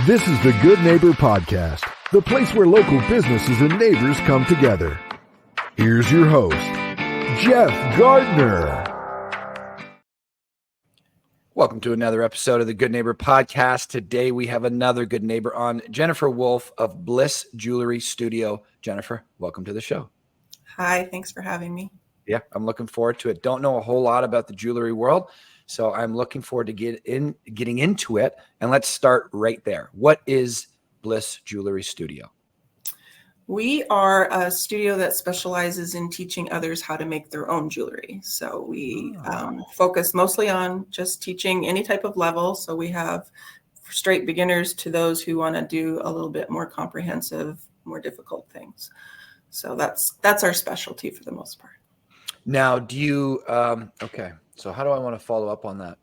This is the Good Neighbor Podcast, the place where local businesses and neighbors come together. Here's your host, Jeff Gardner. Welcome to another episode of the Good Neighbor Podcast. Today we have another good neighbor on, Jennifer Wolfe of Bliss Jewellery Studio. Jennifer, welcome to the show. Hi, thanks for having me. Yeah, I'm looking forward to it. Don't know a whole lot about the jewelry world, so I'm looking forward to getting into it. And let's start right there. What is Bliss Jewellery Studio? We are a studio that specializes in teaching others how to make their own jewelry. So we focus mostly on just teaching any type of level. So we have straight beginners to those who want to do a little bit more comprehensive, more difficult things. So that's our specialty for the most part. Now, do you, okay, so how do I want to follow up on that?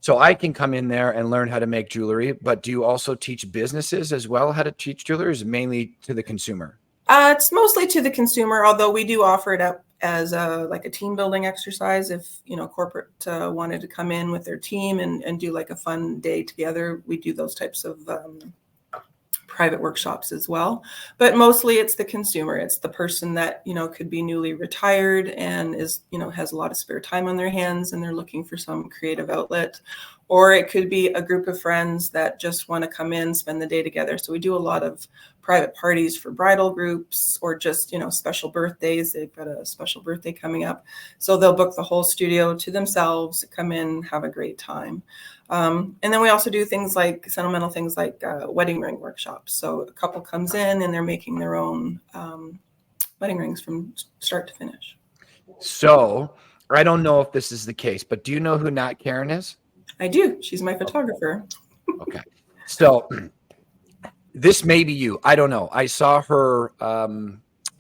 So I can come in there and learn how to make jewelry, but do you also teach businesses as well how to teach jewelry, or is it mainly to the consumer? It's mostly to the consumer, although we do offer it up as a team building exercise. If, corporate wanted to come in with their team and do like a fun day together, we do those types of private workshops as well. But mostly it's the consumer. It's the person that, could be newly retired and is, has a lot of spare time on their hands and they're looking for some creative outlet. Or it could be a group of friends that just want to come in, spend the day together. So we do a lot of private parties for bridal groups or just, special birthdays. They've got a special birthday coming up. So they'll book the whole studio to themselves, come in, have a great time. And then we also do things like sentimental things like wedding ring workshops. So a couple comes in and they're making their own wedding rings from start to finish. So I don't know if this is the case, but do you know who Nat Karen is? I do. She's my photographer. Okay. So this may be you. I don't know. I saw her.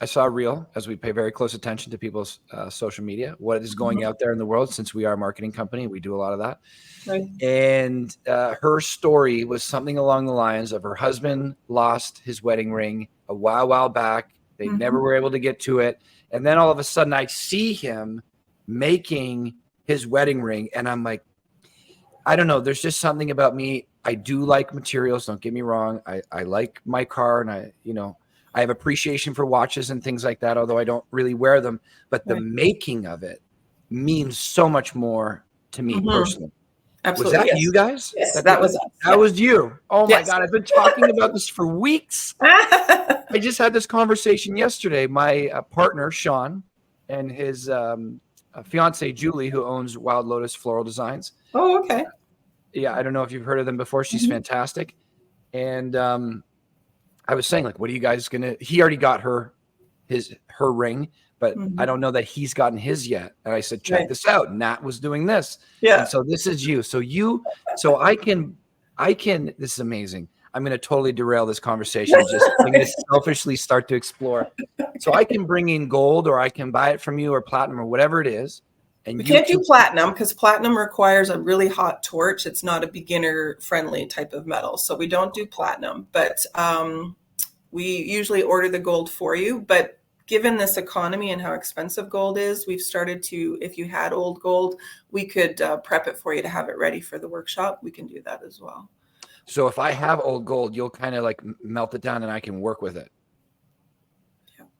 I saw a reel, as we pay very close attention to people's social media, what is going out there in the world, since we are a marketing company. We do a lot of that. Right. And her story was something along the lines of her husband lost his wedding ring a while back. They never were able to get to it. And then all of a sudden I see him making his wedding ring. And I'm like, I don't know. There's just something about me. I do like materials. Don't get me wrong. I like my car, and I have appreciation for watches and things like that, although I don't really wear them. But the making of it means so much more to me personally. Absolutely. Was that you guys? Yes, that was us. That was you. Oh my Yes. God. I've been talking about this for weeks. I just had this conversation yesterday. My partner, Sean, and his fiance, Julie, who owns Wild Lotus Floral Designs. Oh, okay. Yeah, I don't know if you've heard of them before. She's fantastic. And I was saying, like, what are you guys gonna? He already got her ring, but I don't know that he's gotten his yet. And I said, check this out. Nat was doing this. Yeah. And so this is you. So I can. This is amazing. I'm gonna totally derail this conversation. I'm gonna selfishly start to explore. So I can bring in gold, or I can buy it from you, or platinum, or whatever it is. And we can't do platinum because platinum requires a really hot torch. It's not a beginner friendly type of metal. So we don't do platinum, but we usually order the gold for you. But given this economy and how expensive gold is, we've started to, if you had old gold, we could prep it for you to have it ready for the workshop. We can do that as well. So if I have old gold, you'll kind of like melt it down and I can work with it.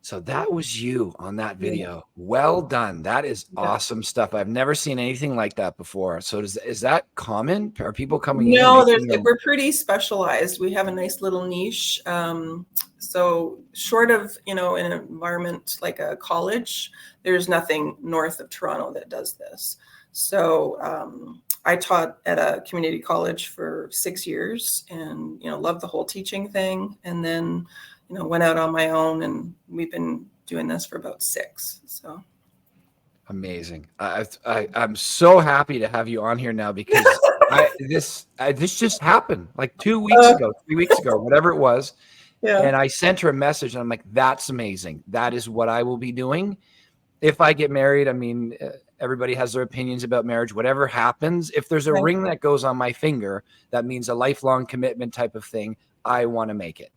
So that was you on that video. Well done. That is awesome stuff. I've never seen anything like that before. So is that common? Are people coming in? No, we're pretty specialized. We have a nice little niche. So short of, an environment like a college, there's nothing north of Toronto that does this. So I taught at a community college for 6 years and, loved the whole teaching thing. And then went out on my own, and we've been doing this for about 6. So amazing. I'm so happy to have you on here now because this just happened like 2 weeks ago, 3 weeks ago, whatever it was. Yeah. And I sent her a message and I'm like, that's amazing. That is what I will be doing. If I get married, I mean, everybody has their opinions about marriage, whatever happens. If there's a ring that goes on my finger, that means a lifelong commitment type of thing. I want to make it.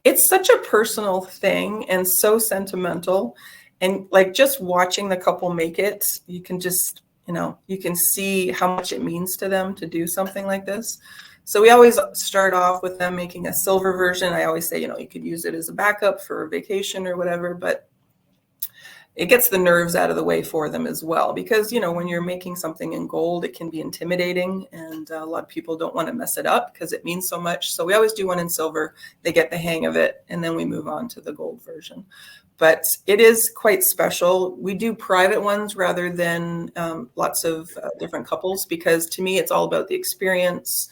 It's such a personal thing and so sentimental. And like just watching the couple make it, you can just, you can see how much it means to them to do something like this. So we always start off with them making a silver version. I always say, you could use it as a backup for a vacation or whatever, but it gets the nerves out of the way for them as well, because, when you're making something in gold, it can be intimidating, and a lot of people don't want to mess it up because it means so much. So we always do one in silver. They get the hang of it, and then we move on to the gold version. But it is quite special. We do private ones rather than lots of different couples, because to me, it's all about the experience.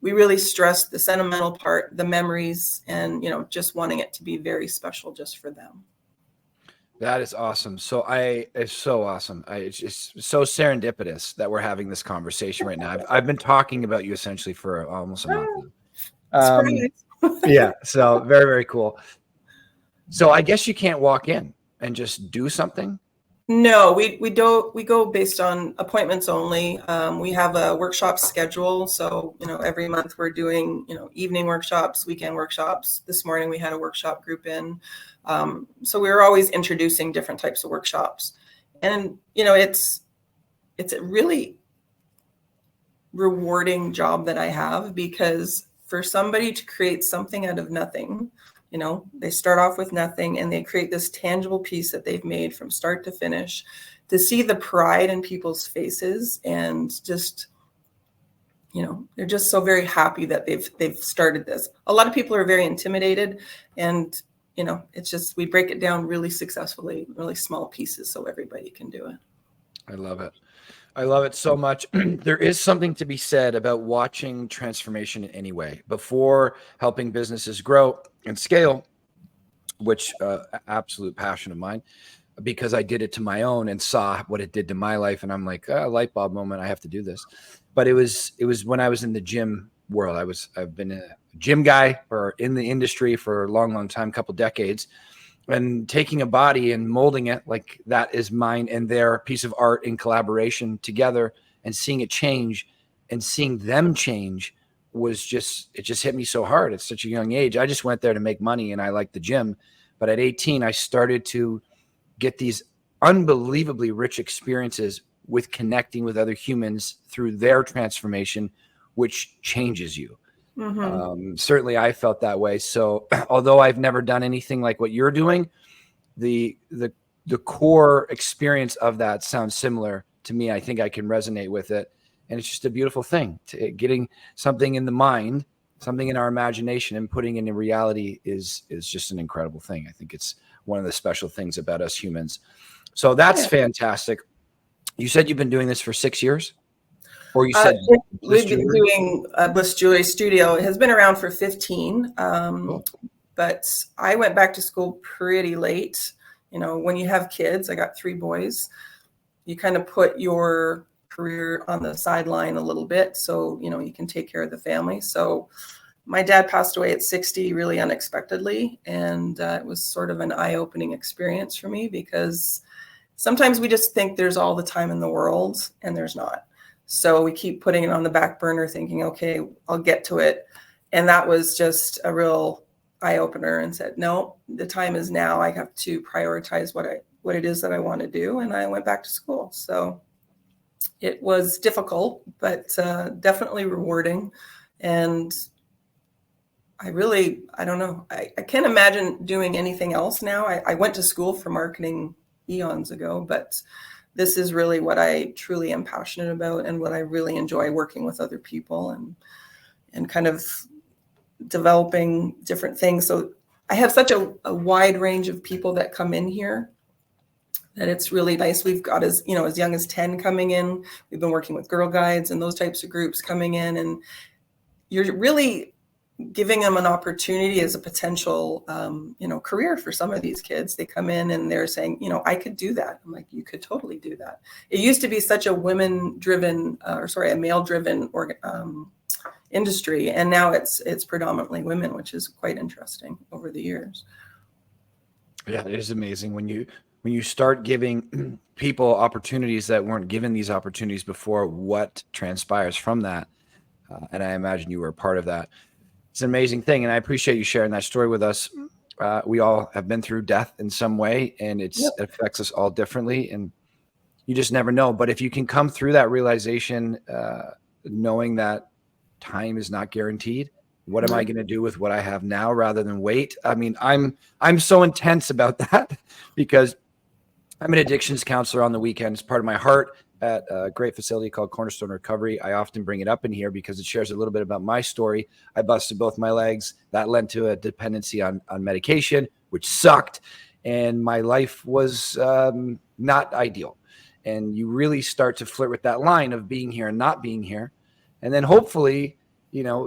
We really stress the sentimental part, the memories, and, just wanting it to be very special just for them. That is awesome. It's so awesome. It's just so serendipitous that we're having this conversation right now. I've been talking about you essentially for almost a month now. Yeah. So very, very cool. So I guess you can't walk in and just do something. No, we don't. We go based on appointments only. We have a workshop schedule. So, every month we're doing, evening workshops, weekend workshops. This morning we had a workshop group in. So we were always introducing different types of workshops. And, it's a really rewarding job that I have, because for somebody to create something out of nothing, they start off with nothing and they create this tangible piece that they've made from start to finish, to see the pride in people's faces, and just, they're just so very happy that they've started this. A lot of people are very intimidated, and, it's just, we break it down really successfully, really small pieces, so everybody can do it. I love it. I love it so much. There is something to be said about watching transformation in any way before helping businesses grow and scale, which absolute passion of mine, because I did it to my own and saw what it did to my life. And I'm like, light bulb moment, I have to do this. But it was when I was in the gym world. I've been a gym guy or in the industry for a long, long time, couple decades. And taking a body and molding it like that is mine and their piece of art in collaboration together, and seeing it change and seeing them change it just hit me so hard at such a young age. I just went there to make money and I liked the gym. But at 18, I started to get these unbelievably rich experiences with connecting with other humans through their transformation, which changes you. Mm-hmm. Certainly I felt that way. So although I've never done anything like what you're doing, the core experience of that sounds similar to me. I think I can resonate with it. And it's just a beautiful thing, getting something in the mind, something in our imagination, and putting it in reality is just an incredible thing. I think it's one of the special things about us humans. So that's fantastic. You said you've been doing this for 6 years? Or you said we've been doing Bliss Jewellery Studio. It has been around for 15, cool. But I went back to school pretty late. When you have kids, I got 3 boys, you kind of put your career on the sideline a little bit, so you can take care of the family. So my dad passed away at 60 really unexpectedly, and it was sort of an eye-opening experience for me, because sometimes we just think there's all the time in the world, and there's not. So we keep putting it on the back burner thinking, okay, I'll get to it. And that was just a real eye opener, and said, no, the time is now. I have to prioritize what it is that I want to do. And I went back to school. So it was difficult, but definitely rewarding. And I don't know. I can't imagine doing anything else now. I went to school for marketing eons ago, but this is really what I truly am passionate about, and what I really enjoy, working with other people and kind of developing different things. So I have such a wide range of people that come in here that it's really nice. We've got as young as 10 coming in. We've been working with Girl Guides and those types of groups coming in, and you're really giving them an opportunity as a potential, career for some of these kids. They come in and they're saying, I could do that. I'm like, you could totally do that. It used to be such a a male-driven industry, and now it's predominantly women, which is quite interesting over the years. Yeah, it is amazing when you start giving people opportunities that weren't given these opportunities before, what transpires from that. And I imagine you were a part of that. It's an amazing thing. And I appreciate you sharing that story with us. We all have been through death in some way, and it affects us all differently. And you just never know. But if you can come through that realization, knowing that time is not guaranteed. What am I going to do with what I have now rather than wait? I mean, I'm so intense about that because I'm an addictions counselor on the weekends. Part of my heart at a great facility called Cornerstone Recovery. I often bring it up in here because it shares a little bit about my story. I busted both my legs. That led to a dependency on medication, which sucked. And my life was not ideal. And you really start to flirt with that line of being here and not being here. And then hopefully, you know,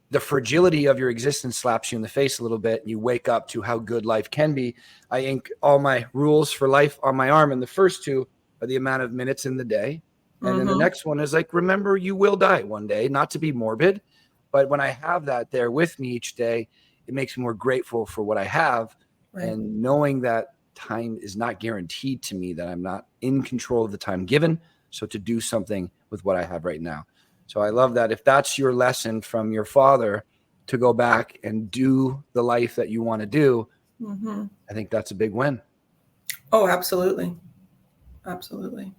the fragility of your existence slaps you in the face a little bit. And you wake up to how good life can be. I ink all my rules for life on my arm. And the first two are the amount of minutes in the day. And then the next one is like, remember, you will die one day, not to be morbid. But when I have that there with me each day, it makes me more grateful for what I have. Right. And knowing that time is not guaranteed to me, that I'm not in control of the time given. So to do something with what I have right now. So I love that. If that's your lesson from your father, to go back and do the life that you want to do, I think that's a big win. Oh, absolutely. Absolutely.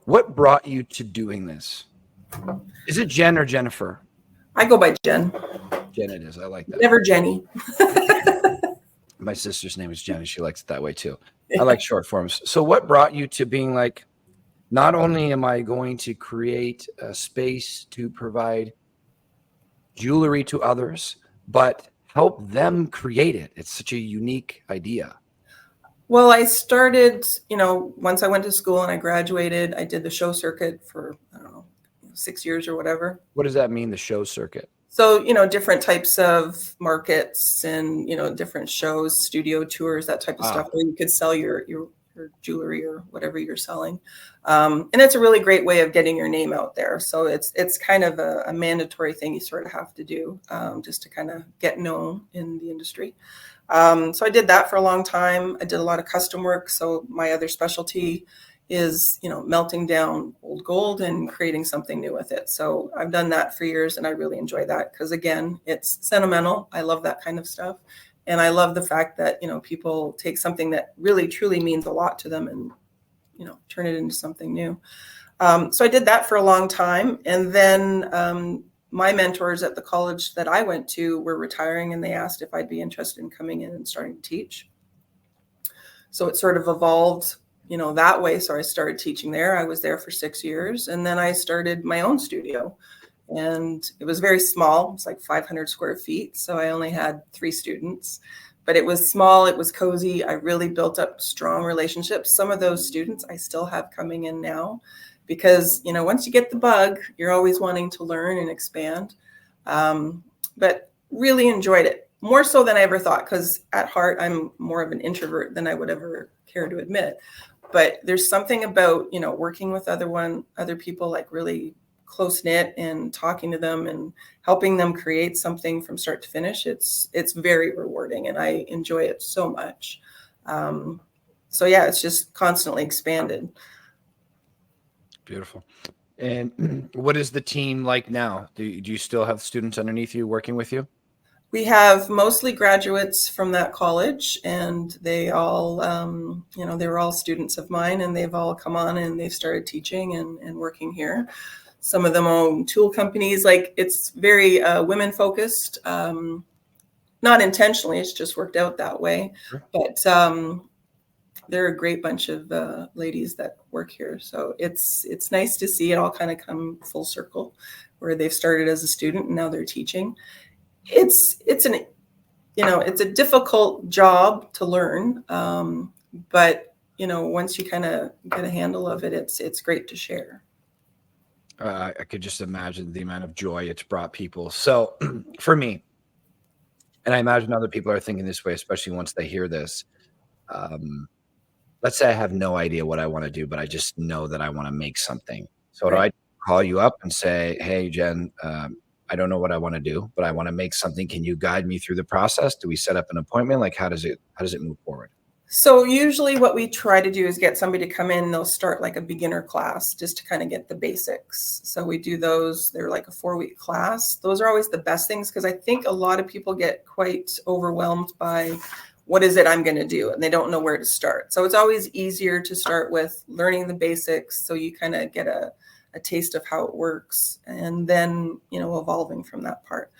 What brought you to doing this? Is it Jen or Jennifer? I go by Jen. Jen it is. I like that. Never Jenny. My sister's name is Jen, and she likes it that way too. I like short forms. So what brought you to being like, not only am I going to create a space to provide jewelry to others, but help them create it? It's such a unique idea. Well, I started, once I went to school and I graduated, I did the show circuit for, 6 years or whatever. What does that mean, the show circuit? So, different types of markets and, different shows, studio tours, that type of stuff where you could sell your jewelry or whatever you're selling. And it's a really great way of getting your name out there. So it's kind of a mandatory thing you sort of have to do just to kind of get known in the industry. So I did that for a long time. I did a lot of custom work. So my other specialty is, melting down old gold and creating something new with it. So I've done that for years and I really enjoy that because, again, it's sentimental. I love that kind of stuff. And I love the fact that, people take something that really, truly means a lot to them and, turn it into something new. So I did that for a long time. And then my mentors at the college that I went to were retiring and they asked if I'd be interested in coming in and starting to teach. So it sort of evolved, that way. So I started teaching there. I was there for 6 years. And then I started my own studio. And it was very small. It's like 500 square feet. So I only had 3 students, but it was small. It was cozy. I really built up strong relationships. Some of those students I still have coming in now because, once you get the bug, you're always wanting to learn and expand. But really enjoyed it more so than I ever thought, because at heart, I'm more of an introvert than I would ever care to admit. But there's something about, working with other people, like really close knit and talking to them and helping them create something from start to finish. It's very rewarding and I enjoy it so much. So yeah, it's just constantly expanded. Beautiful. And what is the team like now? Do you still have students underneath you working with you? We have mostly graduates from that college and they all, they were all students of mine and they've all come on and they've started teaching and working here. Some of them own tool companies. Like it's very women focused, not intentionally. It's just worked out that way. Sure. But they're a great bunch of ladies that work here. So it's nice to see it all kind of come full circle, where they've started as a student and now they're teaching. It's a difficult job to learn, but once you kind of get a handle of it, it's great to share. I could just imagine the amount of joy it's brought people. So for me, and I imagine other people are thinking this way, especially once they hear this. Let's say I have no idea what I want to do, but I just know that I want to make something. So do I call you up and say, hey, Jen, I don't know what I want to do, but I want to make something. Can you guide me through the process? Do we set up an appointment? Like, how does it move forward? So usually what we try to do is get somebody to come in and they'll start like a beginner class just to kind of get the basics. So we do those. They're like a 4-week class. Those are always the best things because I think a lot of people get quite overwhelmed by what is it I'm going to do? And they don't know where to start. So it's always easier to start with learning the basics so you kind of get a taste of how it works, and then, evolving from that part.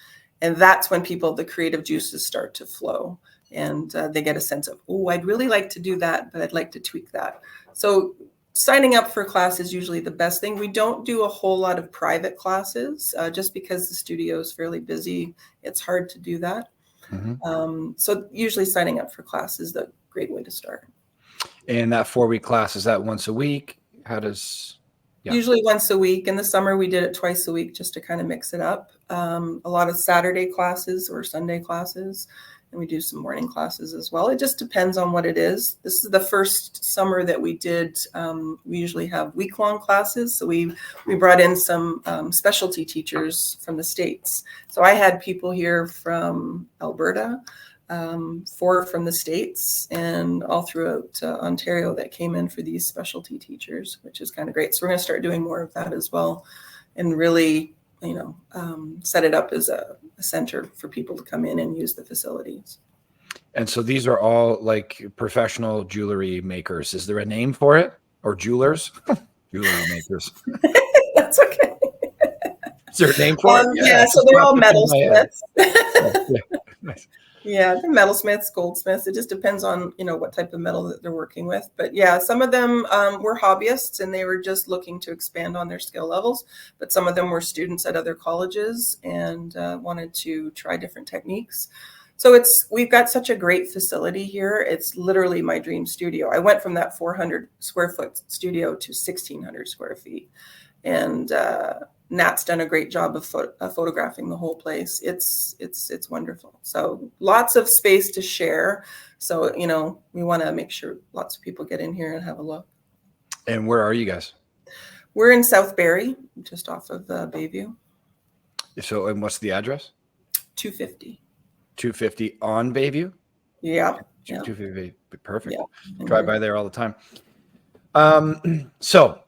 And that's when the creative juices start to flow, and they get a sense of, oh, I'd really like to do that, but I'd like to tweak that. So signing up for class is usually the best thing. We don't do a whole lot of private classes just because the studio is fairly busy. It's hard to do that. So usually signing up for class is the great way to start. And that 4-week class, is that once a week? How does... Yeah. Usually once a week. In the summer, we did it twice a week just to kind of mix it up. A lot of Saturday classes or Sunday classes, and we do some morning classes as well. It just depends on what it is. This is the first summer that we did. We usually have week-long classes. So we brought in some specialty teachers from the States. So I had people here from Alberta, 4 from the States, and all throughout Ontario that came in for these specialty teachers, which is kind of great. So we're going to start doing more of that as well, and really, set it up as a center for people to come in and use the facilities. And so these are all like professional jewelry makers. Is there a name for it? Or jewelers? Jewelry makers. That's okay. Is there a name for it? Yeah, so they're all metalsmiths. Nice. Yeah, they're metalsmiths, goldsmiths. It just depends on, what type of metal that they're working with. But yeah, some of them were hobbyists and they were just looking to expand on their skill levels. But some of them were students at other colleges and wanted to try different techniques. So we've got such a great facility here. It's literally my dream studio. I went from that 400 square foot studio to 1,600 square feet. And Nat's done a great job of photographing the whole place. It's wonderful. So lots of space to share. So, we want to make sure lots of people get in here and have a look. And where are you guys? We're in South Barrie, just off of Bayview. So, and what's the address? 250. 250 on Bayview? Yeah. 250. Perfect. Yeah. Drive by there all the time. So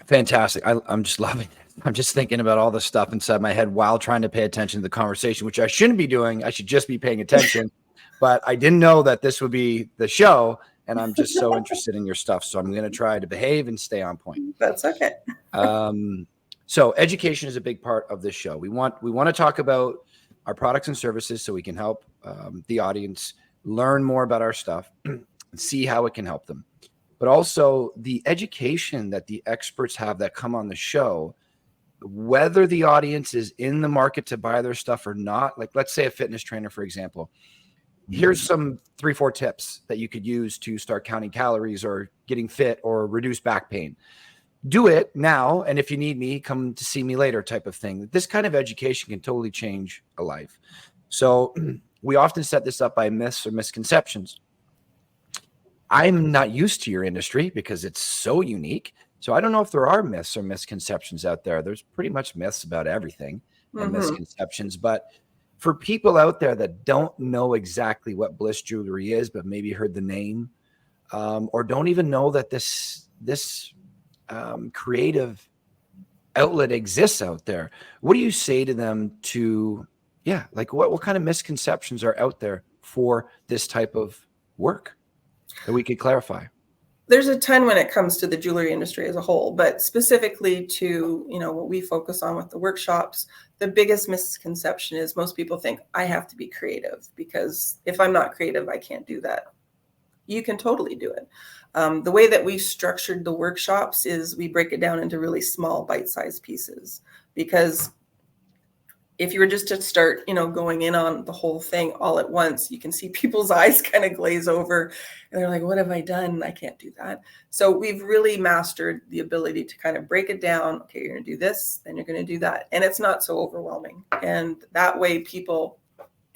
fantastic. I'm just loving it. I'm just thinking about all the stuff inside my head while trying to pay attention to the conversation, which I shouldn't be doing. I should just be paying attention, but I didn't know that this would be the show, and I'm just so interested in your stuff. So I'm going to try to behave and stay on point. That's okay. So education is a big part of this show. We want to talk about our products and services so we can help the audience learn more about our stuff and see how it can help them. But also the education that the experts have that come on the show, whether the audience is in the market to buy their stuff or not. Like, let's say a fitness trainer, for example. Here's some 3-4 tips that you could use to start counting calories or getting fit or reduce back pain. Do it now, and if you need me, come to see me later type of thing. This kind of education can totally change a life. So we often set this up by myths or misconceptions. I'm not used to your industry because it's so unique. So I don't know if there are myths or misconceptions out there. There's pretty much myths about everything and misconceptions. But for people out there that don't know exactly what Bliss Jewelry is, but maybe heard the name or don't even know that this creative outlet exists out there, what do you say to them to, like what kind of misconceptions are out there for this type of work that we could clarify? There's a ton when it comes to the jewelry industry as a whole, but specifically to, what we focus on with the workshops, the biggest misconception is most people think I have to be creative because if I'm not creative, I can't do that. You can totally do it. The way that we've structured the workshops is we break it down into really small bite-sized pieces, because if you were just to start, going in on the whole thing all at once, you can see people's eyes kind of glaze over and they're like, what have I done? I can't do that. So we've really mastered the ability to kind of break it down. Okay, you're going to do this, then you're going to do that. And it's not so overwhelming. And that way people,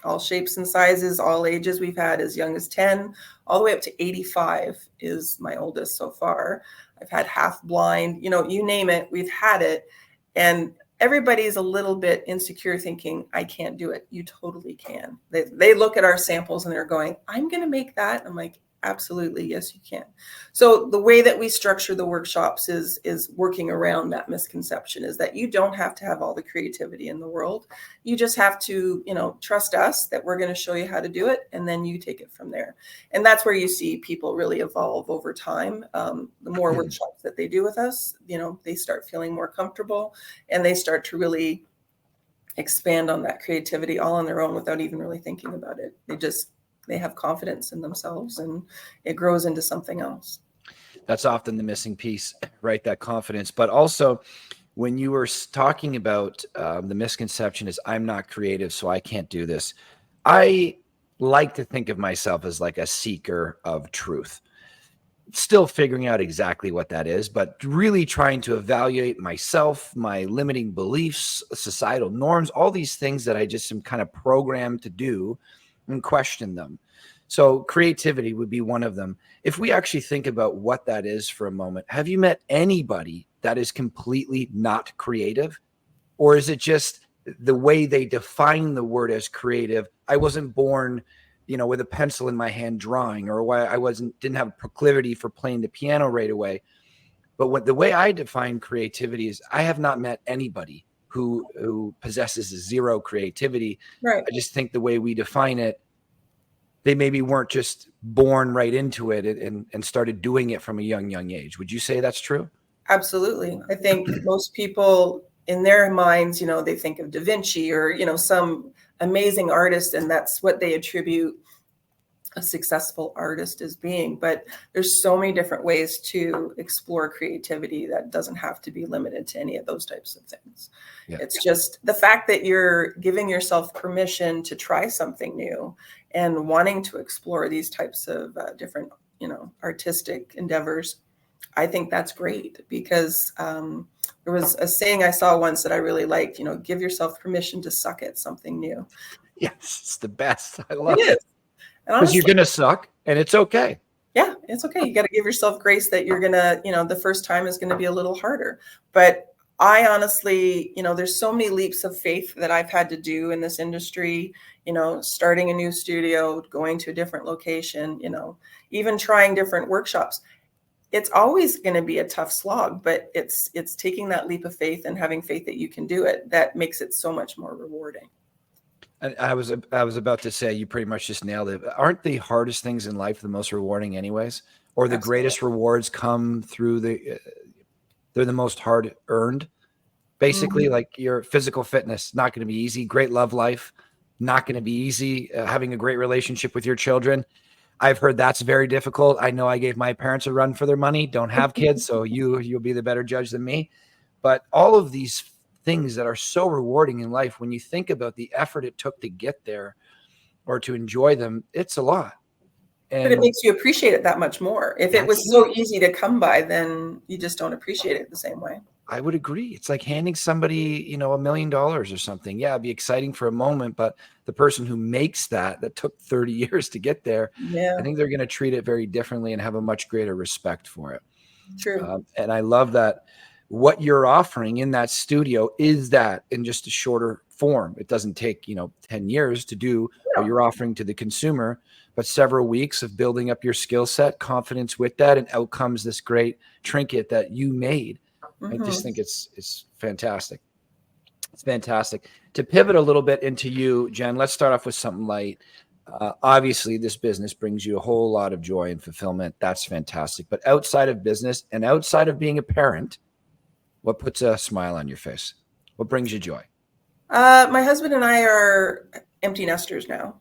all shapes and sizes, all ages, we've had as young as 10, all the way up to 85 is my oldest so far. I've had half blind, you name it, we've had it. And everybody's a little bit insecure thinking, I can't do it. You totally can. They look at our samples and they're going, I'm going to make that. I'm like, Absolutely. Yes, you can. So the way that we structure the workshops is working around that misconception, is that you don't have to have all the creativity in the world. You just have to, trust us that we're going to show you how to do it, and then you take it from there. And that's where you see people really evolve over time. The more workshops that they do with us, they start feeling more comfortable, and they start to really expand on that creativity all on their own without even really thinking about it. They have confidence in themselves, and it grows into something else. That's often the missing piece, right? That confidence. But also, when you were talking about the misconception is I'm not creative, so I can't do this. I like to think of myself as like a seeker of truth, still figuring out exactly what that is, but really trying to evaluate myself, my limiting beliefs, societal norms, all these things that I just am kind of programmed to do, and question them. So creativity would be one of them. If we actually think about what that is for a moment, have you met anybody that is completely not creative? Or is it just the way they define the word as creative? I wasn't born, with a pencil in my hand drawing, or why didn't have a proclivity for playing the piano right away. But the way I define creativity is I have not met anybody who possesses zero creativity. Right. I just think the way we define it, they maybe weren't just born right into it and started doing it from a young age. Would you say that's true? Absolutely. I think most people in their minds, they think of Da Vinci or, some amazing artist, and that's what they attribute a successful artist as being. But there's so many different ways to explore creativity that doesn't have to be limited to any of those types of things. Yeah. It's just the fact that you're giving yourself permission to try something new and wanting to explore these types of different, artistic endeavors. I think that's great, because there was a saying I saw once that I really liked, give yourself permission to suck at something new. Yes, it's the best. I love it. Because you're going to suck, and it's okay. Yeah, it's okay. You got to give yourself grace that you're going to, the first time is going to be a little harder. But I honestly, there's so many leaps of faith that I've had to do in this industry, starting a new studio, going to a different location, even trying different workshops. It's always going to be a tough slog, but it's taking that leap of faith and having faith that you can do it that makes it so much more rewarding. I was about to say, you pretty much just nailed it. Aren't the hardest things in life the most rewarding anyways? Or the Absolutely. Greatest rewards come through they're the most hard earned. Basically, like your physical fitness, not going to be easy. Great love life, not going to be easy. Having a great relationship with your children, I've heard that's very difficult. I know I gave my parents a run for their money. Don't have kids, so you'll be the better judge than me. But all of these things that are so rewarding in life, when you think about the effort it took to get there or to enjoy them, it's a lot. But it makes you appreciate it that much more. If it was so easy to come by, then you just don't appreciate it the same way. I would agree. It's like handing somebody, $1 million or something. Yeah, it'd be exciting for a moment, but the person who makes that took 30 years to get there, I think they're going to treat it very differently and have a much greater respect for it. True. And I love that what you're offering in that studio is that in just a shorter form. It doesn't take, 10 years to do what you're offering to the consumer, but several weeks of building up your skill set, confidence with that, and out comes this great trinket that you made. I just think it's fantastic. It's fantastic. To pivot a little bit into you, Jen, let's start off with something light. Obviously, this business brings you a whole lot of joy and fulfillment. That's fantastic. But outside of business and outside of being a parent, what puts a smile on your face? What brings you joy? My husband and I are empty nesters now.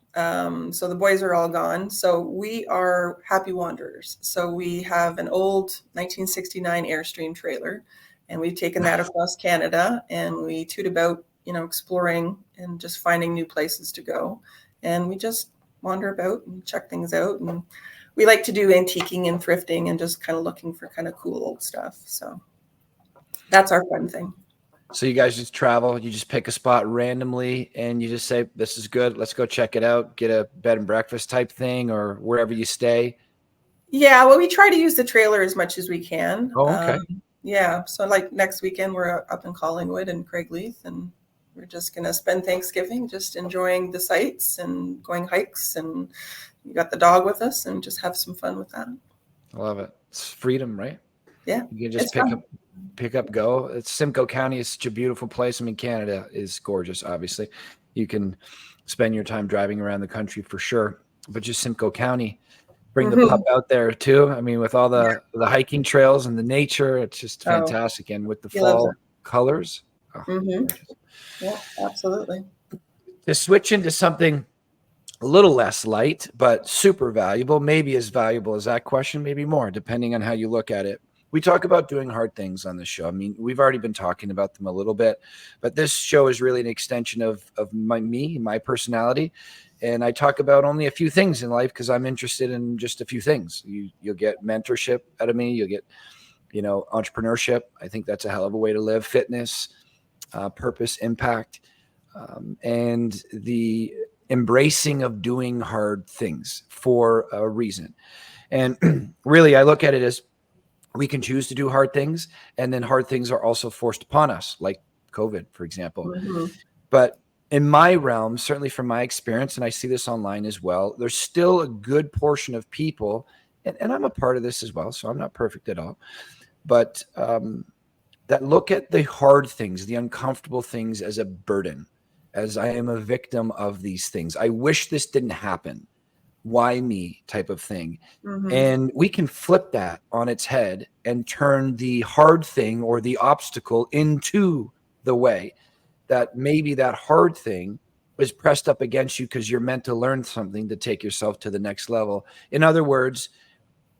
So the boys are all gone. So we are happy wanderers. So we have an old 1969 Airstream trailer, and we've taken that across Canada, and we toot about, exploring and just finding new places to go. And we just wander about and check things out. And we like to do antiquing and thrifting and just kind of looking for kind of cool old stuff. So that's our fun thing. So you guys just travel, you just pick a spot randomly and you just say, this is good, let's go check it out, get a bed and breakfast type thing or wherever you stay? Yeah, well, we try to use the trailer as much as we can. Oh, okay. So like next weekend, we're up in Collingwood and Craigleith, and we're just going to spend Thanksgiving just enjoying the sights and going hikes and you got the dog with us and just have some fun with that. I love it. It's freedom, right? Yeah. You can just pick up, go. It's Simcoe County is such a beautiful place. I mean, Canada is gorgeous, obviously. You can spend your time driving around the country for sure, but just Simcoe County, bring the pup out there too. I mean, with all the hiking trails and the nature, it's just fantastic. And with the fall colors. Yeah, absolutely. To switch into something a little less light, but super valuable, maybe as valuable as that question, maybe more, depending on how you look at it. We talk about doing hard things on the show. I mean, we've already been talking about them a little bit, but this show is really an extension of my personality. And I talk about only a few things in life because I'm interested in just a few things. You'll get mentorship out of me. You'll get, entrepreneurship. I think that's a hell of a way to live. Fitness, purpose, impact, and the embracing of doing hard things for a reason. And really, I look at it as we can choose to do hard things, and then hard things are also forced upon us, like COVID, for example. But in my realm, certainly from my experience, and I see this online as well, there's still a good portion of people, and I'm a part of this as well, so I'm not perfect at all, but that look at the hard things, the uncomfortable things as a burden, as I am a victim of these things. I wish this didn't happen. Why me type of thing. And we can flip that on its head and turn the hard thing or the obstacle into the way that maybe that hard thing is pressed up against you because you're meant to learn something to take yourself to the next level. In other words,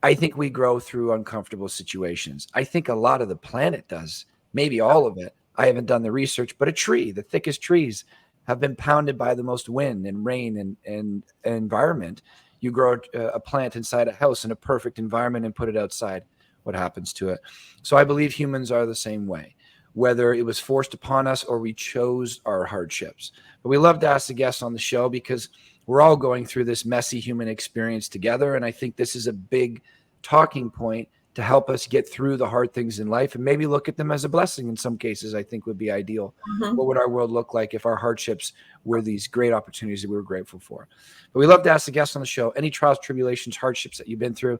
I think we grow through uncomfortable situations. I think a lot of the planet does, maybe all of it. I haven't done the research, but a tree, the thickest trees, have been pounded by the most wind and rain and environment. You grow a plant inside a house in a perfect environment and put it outside. What happens to it? So I believe humans are the same way, whether it was forced upon us or we chose our hardships. But we love to ask the guests on the show because we're all going through this messy human experience together. And I think this is a big talking point to help us get through the hard things in life and maybe look at them as a blessing in some cases, I think would be ideal. What would our world look like if our hardships were these great opportunities that we were grateful for? But we love to ask the guests on the show, any trials, tribulations, hardships that you've been through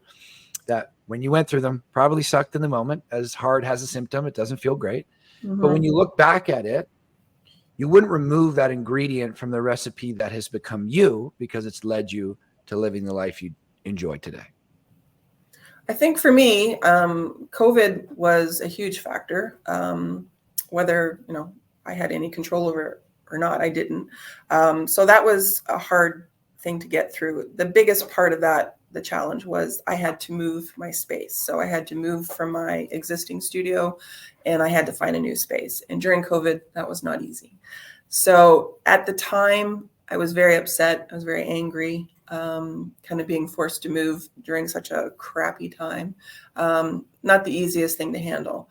that when you went through them probably sucked in the moment. As hard has a symptom, it doesn't feel great. But when you look back at it, you wouldn't remove that ingredient from the recipe that has become you because it's led you to living the life you enjoy today. I think for me, COVID was a huge factor. Whether, I had any control over it or not, I didn't. So that was a hard thing to get through. The biggest part of that, the challenge, was I had to move my space. So I had to move from my existing studio and I had to find a new space. And during COVID, that was not easy. So at the time, I was very upset. I was very angry. Kind of being forced to move during such a crappy time. Not the easiest thing to handle.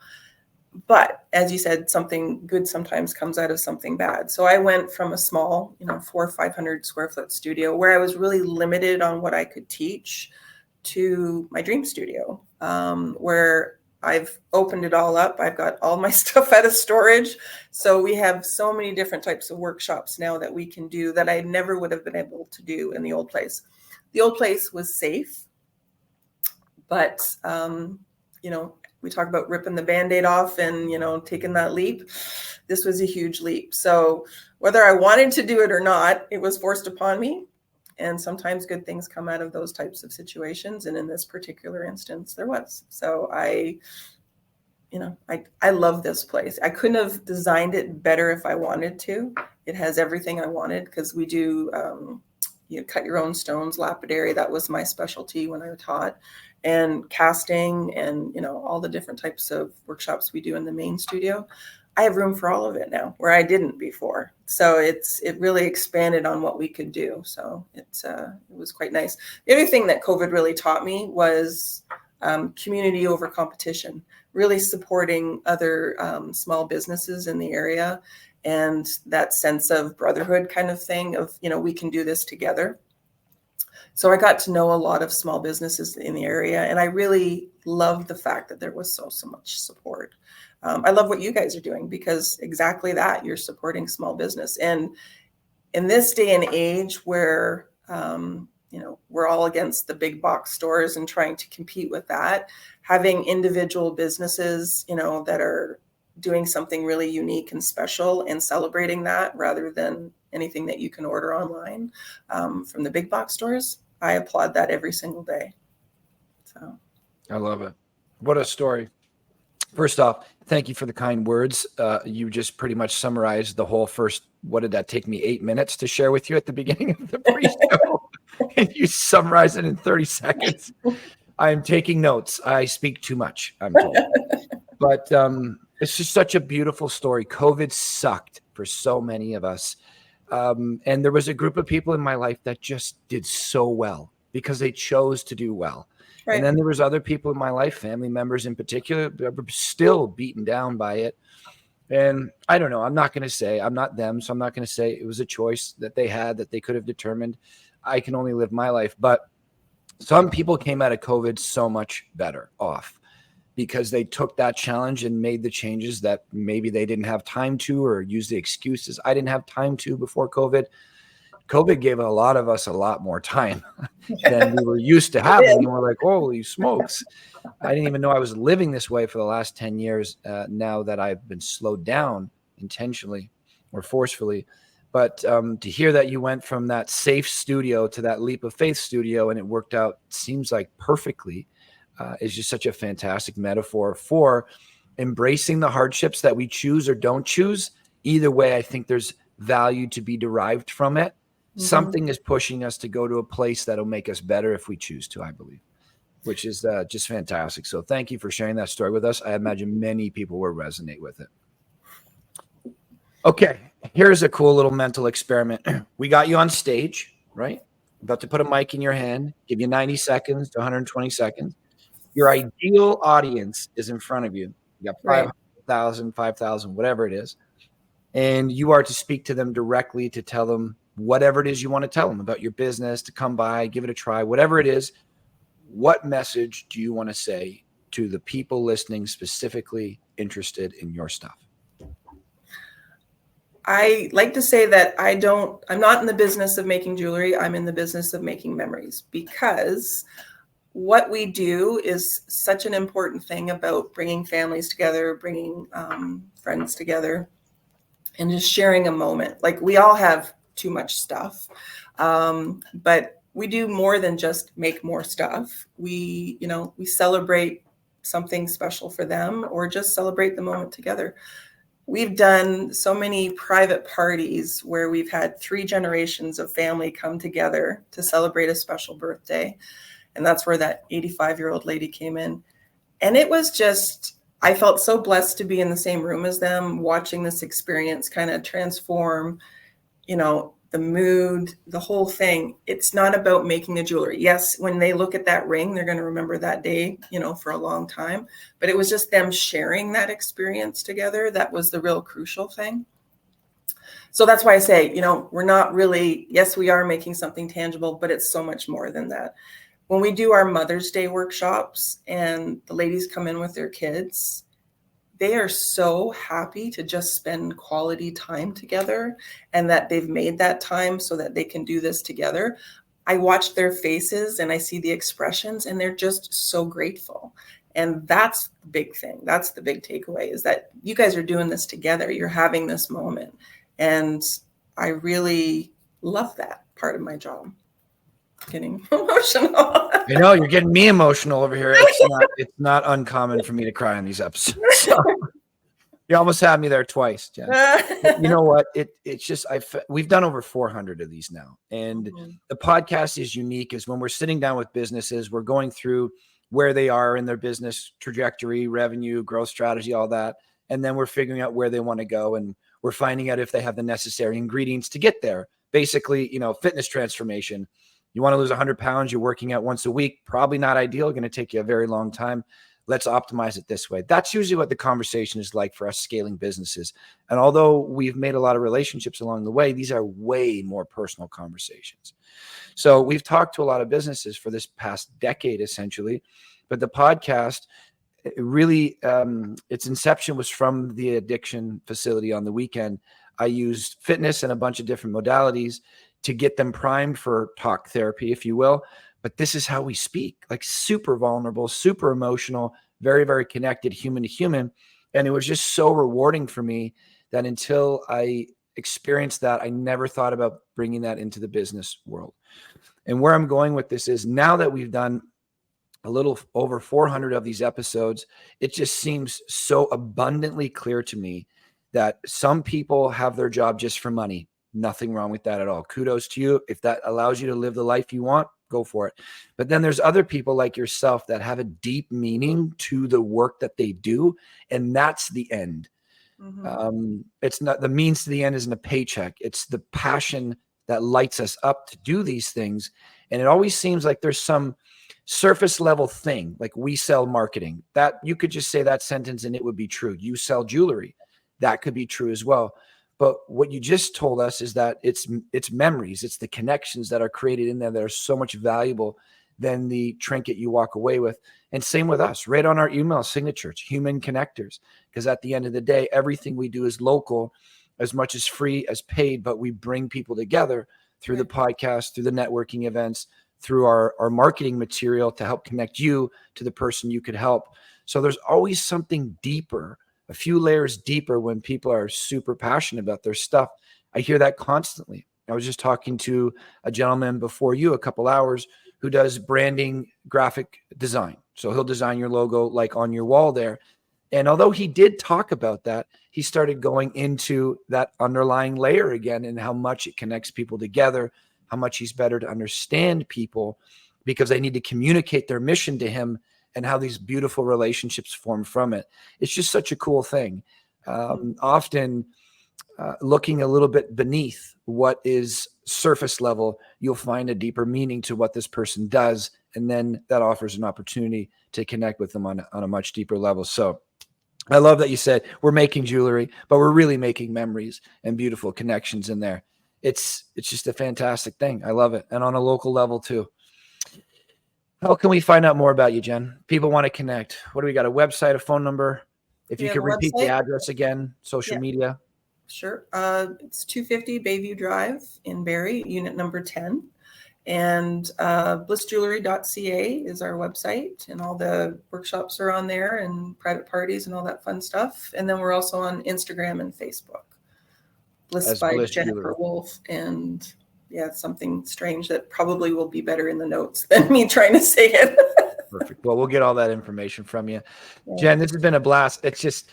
But as you said, something good sometimes comes out of something bad. So I went from a small, 400 or 500 square foot studio where I was really limited on what I could teach to my dream studio, where I've opened it all up. I've got all my stuff out of storage. So we have so many different types of workshops now that we can do that I never would have been able to do in the old place. The old place was safe, but, we talk about ripping the Band-Aid off and, taking that leap. This was a huge leap. So whether I wanted to do it or not, it was forced upon me. And sometimes good things come out of those types of situations. And in this particular instance, there was. So I love this place. I couldn't have designed it better if I wanted to. It has everything I wanted because we do, cut your own stones, lapidary. That was my specialty when I taught, and casting and, all the different types of workshops we do in the main studio. I have room for all of it now where I didn't before. So it really expanded on what we could do. So it was quite nice. The other thing that COVID really taught me was community over competition, really supporting other small businesses in the area, and that sense of brotherhood kind of thing of, we can do this together. So I got to know a lot of small businesses in the area, and I really loved the fact that there was so much support. I love what you guys are doing because exactly that, you're supporting small business. And in this day and age where, we're all against the big box stores and trying to compete with that. Having individual businesses, that are doing something really unique and special and celebrating that rather than anything that you can order online from the big box stores. I applaud that every single day. So I love it. What a story. First off, thank you for the kind words. You just pretty much summarized the whole first, what did that take me, 8 minutes to share with you at the beginning of the pre-show? And you summarize it in 30 seconds. I'm taking notes. I speak too much, I'm told. But it's just such a beautiful story. COVID sucked for so many of us. And there was a group of people in my life that just did so well because they chose to do well. Right. And then there was other people in my life, family members in particular, that were still beaten down by it. And I don't know, I'm not going to say, I'm not them, so I'm not going to say it was a choice that they had that they could have determined. I can only live my life. But some people came out of COVID so much better off because they took that challenge and made the changes that maybe they didn't have time to, or use the excuses I didn't have time to before COVID. COVID gave a lot of us a lot more time than we were used to having. And we're like, holy smokes. I didn't even know I was living this way for the last 10 years now that I've been slowed down intentionally or forcefully. But to hear that you went from that safe studio to that leap of faith studio and it worked out, seems like perfectly, is just such a fantastic metaphor for embracing the hardships that we choose or don't choose. Either way, I think there's value to be derived from it. Mm-hmm. Something is pushing us to go to a place that'll make us better if we choose to, I believe, which is just fantastic. So thank you for sharing that story with us. I imagine many people will resonate with it. Okay, here's a cool little mental experiment. We got you on stage, right? About to put a mic in your hand, give you 90 seconds to 120 seconds. Your ideal audience is in front of you. You got 5,000, 5,000, whatever it is. And you are to speak to them directly, to tell them whatever it is you want to tell them about your business, to come by, give it a try, whatever it is. What message do you want to say to the people listening, specifically interested in your stuff? I like to say that I'm not in the business of making jewelry. I'm in the business of making memories, because what we do is such an important thing about bringing families together, bringing friends together, and just sharing a moment. Like, we all have too much stuff, but we do more than just make more stuff. We celebrate something special for them, or just celebrate the moment together. We've done so many private parties where we've had 3 generations of family come together to celebrate a special birthday. And that's where that 85-year-old lady came in. And it was just, I felt so blessed to be in the same room as them, watching this experience kind of transform, the mood, the whole thing. It's not about making the jewelry. Yes, when they look at that ring, they're going to remember that day, for a long time. But it was just them sharing that experience together. That was the real crucial thing. So that's why I say, we're not really, yes, we are making something tangible, but it's so much more than that. When we do our Mother's Day workshops and the ladies come in with their kids, they are so happy to just spend quality time together, and that they've made that time so that they can do this together. I watch their faces and I see the expressions, and they're just so grateful. And that's the big thing. That's the big takeaway, is that you guys are doing this together. You're having this moment. And I really love that part of my job. Getting emotional. I know, you're getting me emotional over here. It's not uncommon for me to cry on these episodes. So, you almost had me there twice, Jen. You know what? It's just we've done over 400 of these now, and the podcast is unique. Is when we're sitting down with businesses, we're going through where they are in their business trajectory, revenue, growth strategy, all that, and then we're figuring out where they want to go, and we're finding out if they have the necessary ingredients to get there. Basically, fitness transformation. You want to lose 100 pounds, you're working out once a week, probably not ideal, going to take you a very long time. Let's optimize it this way. That's usually what the conversation is like for us scaling businesses. And although we've made a lot of relationships along the way, these are way more personal conversations. So we've talked to a lot of businesses for this past decade, essentially. But the podcast, really, its inception was from the addiction facility on the weekend. I used fitness and a bunch of different modalities to get them primed for talk therapy, if you will. But this is how we speak, like super vulnerable, super emotional, very, very connected, human to human. And it was just so rewarding for me that until I experienced that, I never thought about bringing that into the business world. And where I'm going with this is, now that we've done a little over 400 of these episodes, it just seems so abundantly clear to me that some people have their job just for money. Nothing wrong with that at all. Kudos to you. If that allows you to live the life you want, go for it. But then there's other people like yourself that have a deep meaning to the work that they do. And that's the end. Mm-hmm. It's not the means to the end isn't a paycheck. It's the passion that lights us up to do these things. And it always seems like there's some surface level thing, like we sell marketing, that you could just say that sentence and it would be true. You sell jewelry. That could be true as well. But what you just told us is that it's memories. It's the connections that are created in there that are so much valuable than the trinket you walk away with. And same with us, right on our email signatures, human connectors. Because at the end of the day, everything we do is local, as much as free as paid, but we bring people together through the podcast, through the networking events, through our marketing material to help connect you to the person you could help. So there's always something deeper, a few layers deeper when people are super passionate about their stuff. I hear that constantly. I was just talking to a gentleman before you a couple hours who does branding, graphic design. So he'll design your logo like on your wall there. And although he did talk about that, he started going into that underlying layer again and how much it connects people together, how much he's better to understand people because they need to communicate their mission to him, and how these beautiful relationships form from it. It's just such a cool thing. Often looking a little bit beneath what is surface level, you'll find a deeper meaning to what this person does. And then that offers an opportunity to connect with them on a much deeper level. So I love that you said we're making jewelry, but we're really making memories and beautiful connections in there. It's just a fantastic thing. I love it. And on a local level too. How can we find out more about you, Jen? People want to connect. What do we got? A website, a phone number? If you could repeat the address again, social media. Sure. It's 250 Bayview Drive in Barrie, unit number 10. And blissjewellery.ca is our website, and all the workshops are on there and private parties and all that fun stuff. And then we're also on Instagram and Facebook. Bliss by Jennifer Wolfe, and something strange that probably will be better in the notes than me trying to say it. Perfect. Well, we'll get all that information from you. Yeah. Jen, this has been a blast. It's just,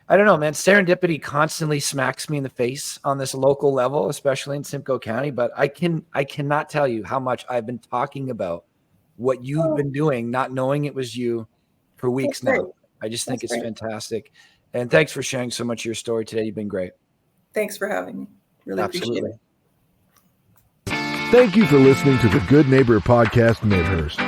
I don't know, man, serendipity constantly smacks me in the face on this local level, especially in Simcoe County. But I cannot tell you how much I've been talking about what you've been doing, not knowing it was you for weeks now. I just think it's fantastic. And thanks for sharing so much of your story today. You've been great. Thanks for having me. Really appreciate it. Thank you for listening to the Good Neighbor Podcast Midhurst.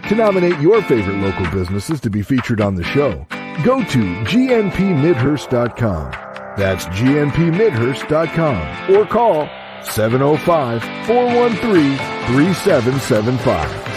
To nominate your favorite local businesses to be featured on the show, go to gnpmidhurst.com. That's gnpmidhurst.com or call 705-413-3775.